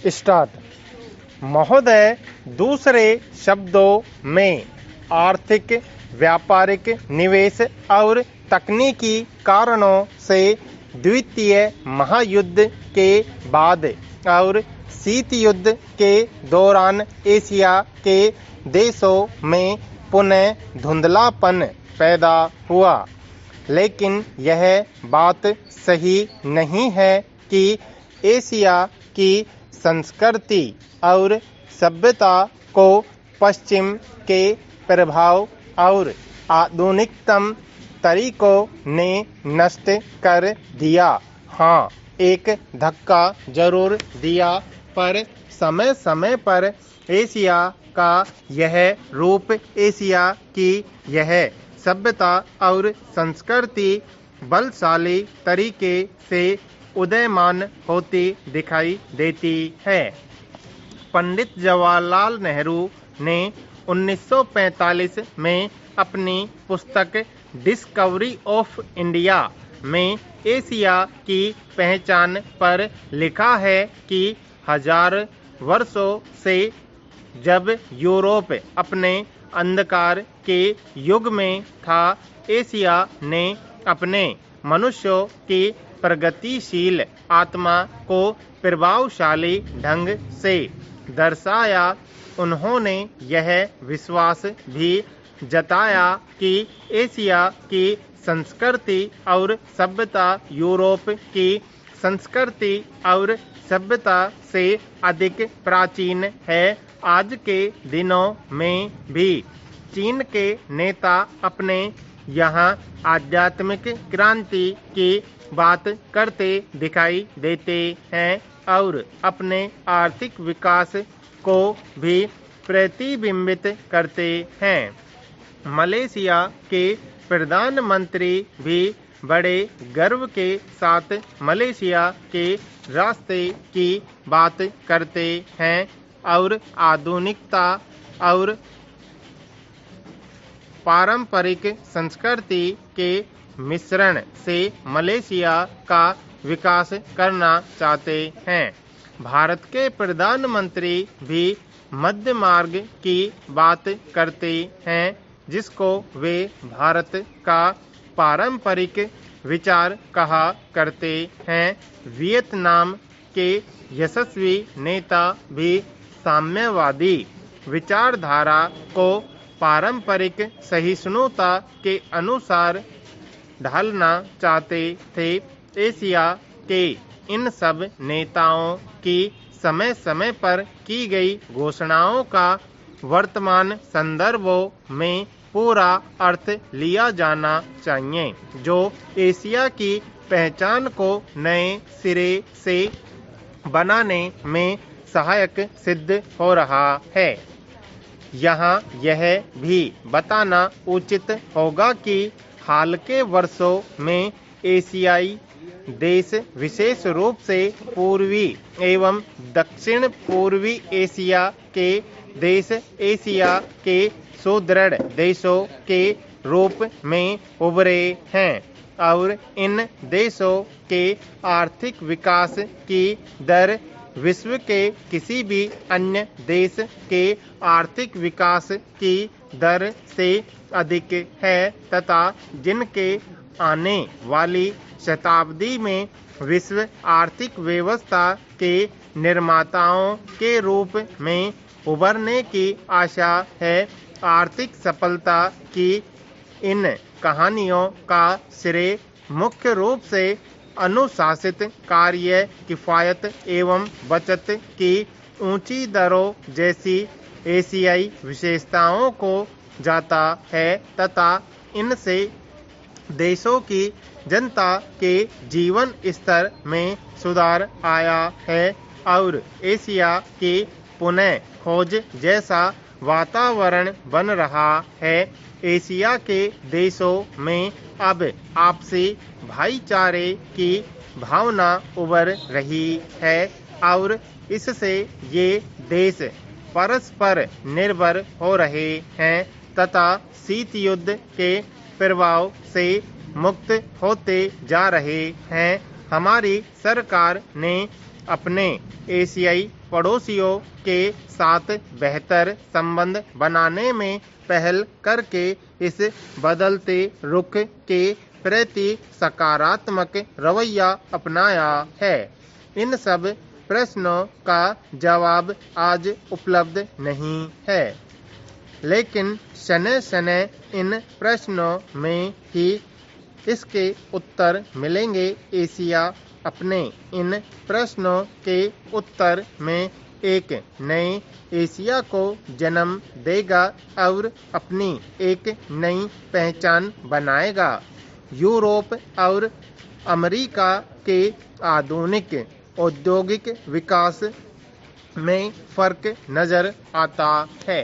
Start. महोदय, दूसरे शब्दों में आर्थिक, व्यापारिक, निवेश और तकनीकी कारणों से द्वितीय महायुद्ध के बाद और शीत युद्ध के दौरान एशिया के देशों में पुनः धुंधलापन पैदा हुआ। लेकिन यह बात सही नहीं है कि एशिया की संस्कृति और सभ्यता को पश्चिम के प्रभाव और आधुनिकतम तरीकों ने नष्ट कर दिया। हाँ, एक धक्का जरूर दिया, पर समय समय पर एशिया का यह रूप, एशिया की यह सभ्यता और संस्कृति बलशाली तरीके से उदयमान होती दिखाई देती है। पंडित जवाहरलाल नेहरू ने 1945 में अपनी पुस्तक डिस्कवरी ऑफ इंडिया में एशिया की पहचान पर लिखा है कि हजार वर्षों से जब यूरोप अपने अंधकार के युग में था, एशिया ने अपने मनुष्यों की प्रगतिशील आत्मा को प्रभावशाली ढंग से दर्शाया। उन्होंने यह विश्वास भी जताया कि एशिया की संस्कृति और सभ्यता यूरोप की संस्कृति और सभ्यता से अधिक प्राचीन है। आज के दिनों में भी चीन के नेता अपने यहाँ आध्यात्मिक क्रांति की बात करते दिखाई देते हैं और अपने आर्थिक विकास को भी प्रतिबिंबित करते हैं। मलेशिया के प्रधानमंत्री भी बड़े गर्व के साथ मलेशिया के रास्ते की बात करते हैं और आधुनिकता और पारंपरिक संस्कृति के मिश्रण से मलेशिया का विकास करना चाहते हैं। भारत के प्रधानमंत्री भी मध्य मार्ग की बात करते हैं, जिसको वे भारत का पारंपरिक विचार कहा करते हैं। वियतनाम के यशस्वी नेता भी साम्यवादी विचारधारा को पारंपरिक सहिष्णुता के अनुसार ढालना चाहते थे। एशिया के इन सब नेताओं की समय समय पर की गई घोषणाओं का वर्तमान संदर्भों में पूरा अर्थ लिया जाना चाहिए, जो एशिया की पहचान को नए सिरे से बनाने में सहायक सिद्ध हो रहा है। यहाँ यह भी बताना उचित होगा कि हाल के वर्षों में एशियाई देश, विशेष रूप से पूर्वी एवं दक्षिण पूर्वी एशिया के देश, एशिया के सुदृढ़ देशों के रूप में उभरे हैं और इन देशों के आर्थिक विकास की दर विश्व के किसी भी अन्य देश के आर्थिक विकास की दर से अधिक है तथा जिनके आने वाली शताब्दी में विश्व आर्थिक व्यवस्था के निर्माताओं के रूप में उभरने की आशा है। आर्थिक सफलता की इन कहानियों का श्रेय मुख्य रूप से अनुशासित कार्य, किफायत एवं बचत की ऊंची दरों जैसी एशियाई विशेषताओं को जाता है तथा इनसे देशों की जनता के जीवन स्तर में सुधार आया है और एशिया की पुनः खोज जैसा वातावरण बन रहा है। एशिया के देशों में अब आपसी भाईचारे की भावना उभर रही है और इससे ये देश परस्पर निर्भर हो रहे हैं तथा शीत युद्ध के प्रभाव से मुक्त होते जा रहे हैं। हमारी सरकार ने अपने एशियाई पड़ोसियों के साथ बेहतर संबंध बनाने में पहल करके इस बदलते रुख के प्रति सकारात्मक रवैया अपनाया है। इन सब प्रश्नों का जवाब आज उपलब्ध नहीं है, लेकिन समय समय इन प्रश्नों में ही इसके उत्तर मिलेंगे। एशिया अपने इन प्रश्नों के उत्तर में एक नए एशिया को जन्म देगा और अपनी एक नई पहचान बनाएगा। यूरोप और अमेरिका के आधुनिक औद्योगिक विकास में फर्क नजर आता है।